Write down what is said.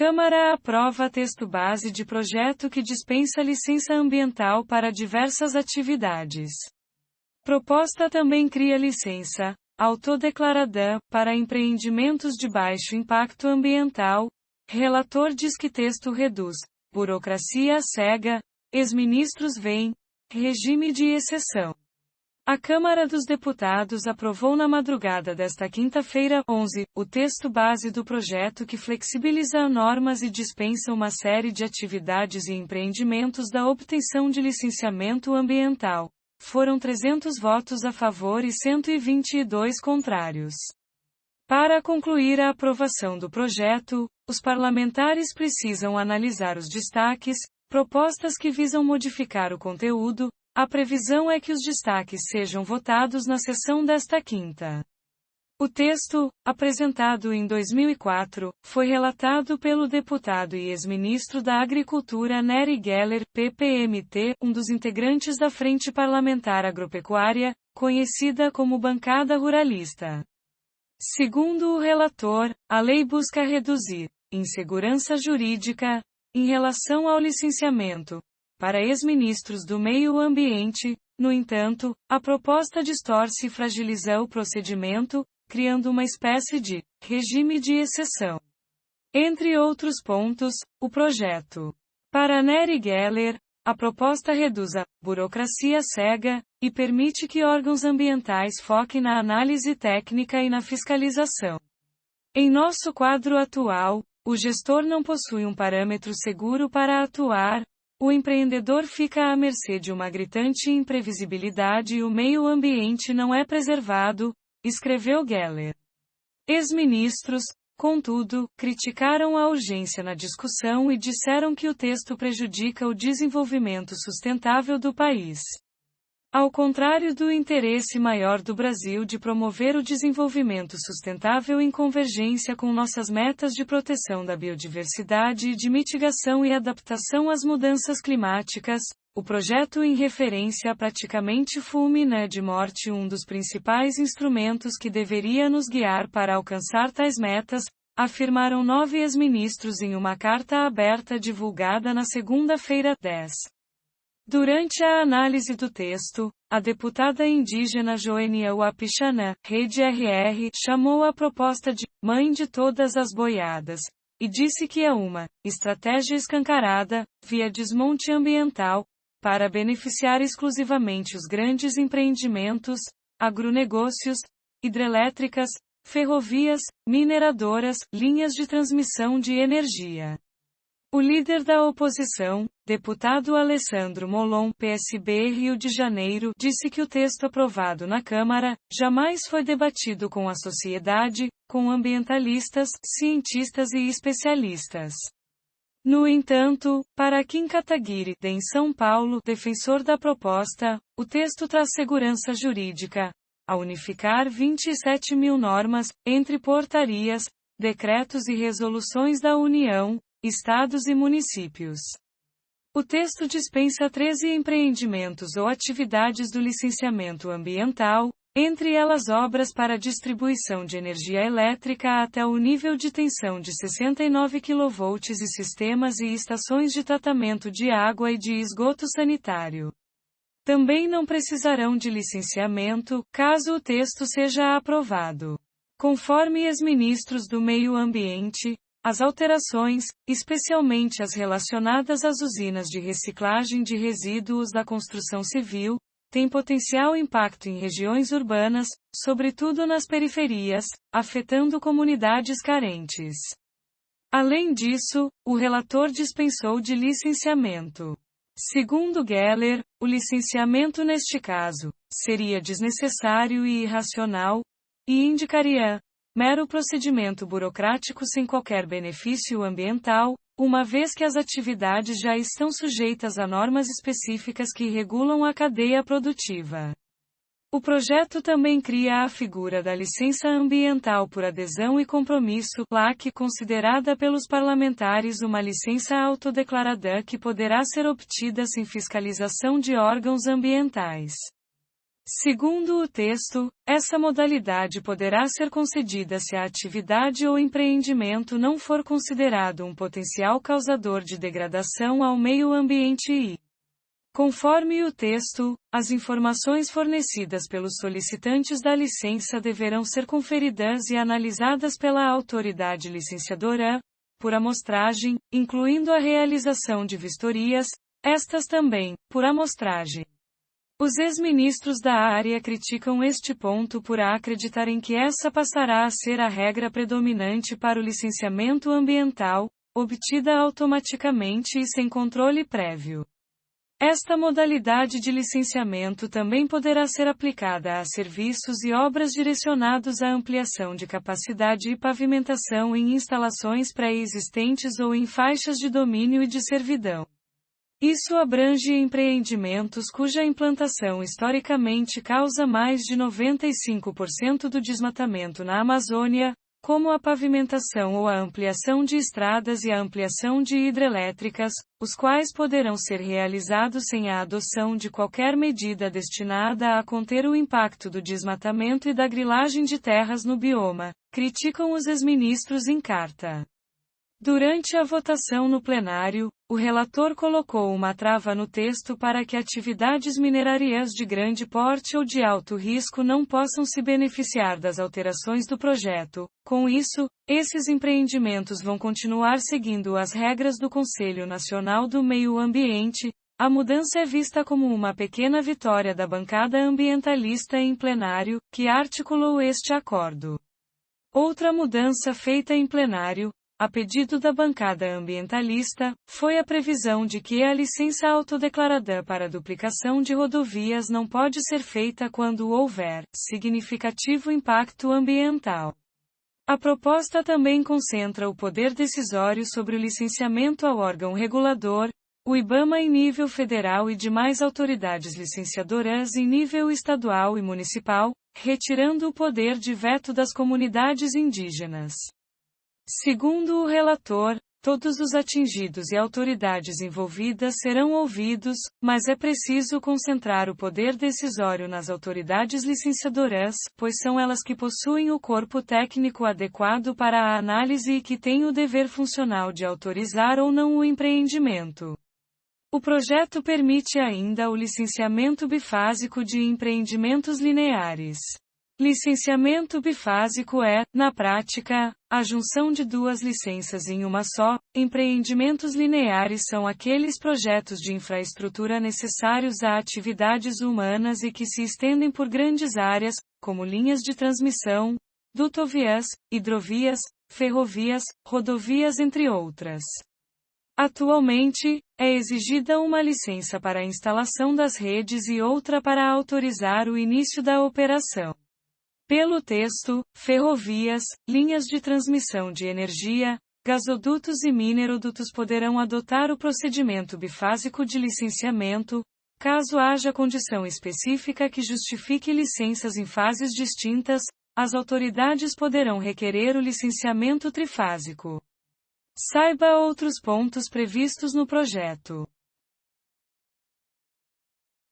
Câmara aprova texto base de projeto que dispensa licença ambiental para diversas atividades. Proposta também cria licença autodeclarada para empreendimentos de baixo impacto ambiental. Relator diz que texto reduz burocracia cega. Ex-ministros veem regime de exceção. A Câmara dos Deputados aprovou na madrugada desta quinta-feira, 11, o texto base do projeto que flexibiliza normas e dispensa uma série de atividades e empreendimentos da obtenção de licenciamento ambiental. Foram 300 votos a favor e 122 contrários. Para concluir a aprovação do projeto, os parlamentares precisam analisar os destaques, propostas que visam modificar o conteúdo. A previsão é que os destaques sejam votados na sessão desta quinta. O texto, apresentado em 2004, foi relatado pelo deputado e ex-ministro da Agricultura Nery Geller, PPMT, um dos integrantes da Frente Parlamentar Agropecuária, conhecida como Bancada Ruralista. Segundo o relator, a lei busca reduzir insegurança jurídica em relação ao licenciamento para ex-ministros do Meio Ambiente. No entanto, a proposta distorce e fragiliza o procedimento, criando uma espécie de regime de exceção. Entre outros pontos, o projeto. Para Nery Geller, a proposta reduz a burocracia cega e permite que órgãos ambientais foquem na análise técnica e na fiscalização. Em nosso quadro atual, o gestor não possui um parâmetro seguro para atuar. O empreendedor fica à mercê de uma gritante imprevisibilidade e o meio ambiente não é preservado, escreveu Geller. Ex-ministros, contudo, criticaram a urgência na discussão e disseram que o texto prejudica o desenvolvimento sustentável do país. Ao contrário do interesse maior do Brasil de promover o desenvolvimento sustentável em convergência com nossas metas de proteção da biodiversidade e de mitigação e adaptação às mudanças climáticas, o projeto em referência praticamente fulmina de morte um dos principais instrumentos que deveria nos guiar para alcançar tais metas, afirmaram 9 ex-ministros em uma carta aberta divulgada na segunda-feira, 10. Durante a análise do texto, a deputada indígena Joênia Wapichana, Rede RR, chamou a proposta de «mãe de todas as boiadas», e disse que é uma estratégia escancarada, via desmonte ambiental, para beneficiar exclusivamente os grandes empreendimentos, agronegócios, hidrelétricas, ferrovias, mineradoras, linhas de transmissão de energia. O líder da oposição, deputado Alessandro Molon, PSB Rio de Janeiro, disse que o texto aprovado na Câmara jamais foi debatido com a sociedade, com ambientalistas, cientistas e especialistas. No entanto, para Kim Kataguiri, em São Paulo, defensor da proposta, o texto traz segurança jurídica, ao unificar 27 mil normas, entre portarias, decretos e resoluções da União, estados e municípios. O texto dispensa 13 empreendimentos ou atividades do licenciamento ambiental, entre elas obras para distribuição de energia elétrica até o nível de tensão de 69 kV e sistemas e estações de tratamento de água e de esgoto sanitário. Também não precisarão de licenciamento, caso o texto seja aprovado. Conforme ex-ministros do Meio Ambiente, as alterações, especialmente as relacionadas às usinas de reciclagem de resíduos da construção civil, têm potencial impacto em regiões urbanas, sobretudo nas periferias, afetando comunidades carentes. Além disso, o relator dispensou de licenciamento. Segundo Geller, o licenciamento neste caso seria desnecessário e irracional, e indicaria mero procedimento burocrático sem qualquer benefício ambiental, uma vez que as atividades já estão sujeitas a normas específicas que regulam a cadeia produtiva. O projeto também cria a figura da licença ambiental por adesão e compromisso, LAC, considerada pelos parlamentares uma licença autodeclarada que poderá ser obtida sem fiscalização de órgãos ambientais. Segundo o texto, essa modalidade poderá ser concedida se a atividade ou empreendimento não for considerado um potencial causador de degradação ao meio ambiente e, conforme o texto, as informações fornecidas pelos solicitantes da licença deverão ser conferidas e analisadas pela autoridade licenciadora, por amostragem, incluindo a realização de vistorias, estas também, por amostragem. Os ex-ministros da área criticam este ponto por acreditarem que essa passará a ser a regra predominante para o licenciamento ambiental, obtida automaticamente e sem controle prévio. Esta modalidade de licenciamento também poderá ser aplicada a serviços e obras direcionados à ampliação de capacidade e pavimentação em instalações pré-existentes ou em faixas de domínio e de servidão. Isso abrange empreendimentos cuja implantação historicamente causa mais de 95% do desmatamento na Amazônia, como a pavimentação ou a ampliação de estradas e a ampliação de hidrelétricas, os quais poderão ser realizados sem a adoção de qualquer medida destinada a conter o impacto do desmatamento e da grilagem de terras no bioma, criticam os ex-ministros em carta. Durante a votação no plenário, o relator colocou uma trava no texto para que atividades minerárias de grande porte ou de alto risco não possam se beneficiar das alterações do projeto. Com isso, esses empreendimentos vão continuar seguindo as regras do Conselho Nacional do Meio Ambiente. A mudança é vista como uma pequena vitória da bancada ambientalista em plenário, que articulou este acordo. Outra mudança feita em plenário, a pedido da bancada ambientalista, foi a previsão de que a licença autodeclarada para duplicação de rodovias não pode ser feita quando houver significativo impacto ambiental. A proposta também concentra o poder decisório sobre o licenciamento ao órgão regulador, o IBAMA em nível federal e demais autoridades licenciadoras em nível estadual e municipal, retirando o poder de veto das comunidades indígenas. Segundo o relator, todos os atingidos e autoridades envolvidas serão ouvidos, mas é preciso concentrar o poder decisório nas autoridades licenciadoras, pois são elas que possuem o corpo técnico adequado para a análise e que têm o dever funcional de autorizar ou não o empreendimento. O projeto permite ainda o licenciamento bifásico de empreendimentos lineares. Licenciamento bifásico é, na prática, a junção de duas licenças em uma só. Empreendimentos lineares são aqueles projetos de infraestrutura necessários a atividades humanas e que se estendem por grandes áreas, como linhas de transmissão, dutovias, hidrovias, ferrovias, rodovias entre outras. Atualmente, é exigida uma licença para a instalação das redes e outra para autorizar o início da operação. Pelo texto, ferrovias, linhas de transmissão de energia, gasodutos e minerodutos poderão adotar o procedimento bifásico de licenciamento, caso haja condição específica que justifique licenças em fases distintas, as autoridades poderão requerer o licenciamento trifásico. Saiba outros pontos previstos no projeto.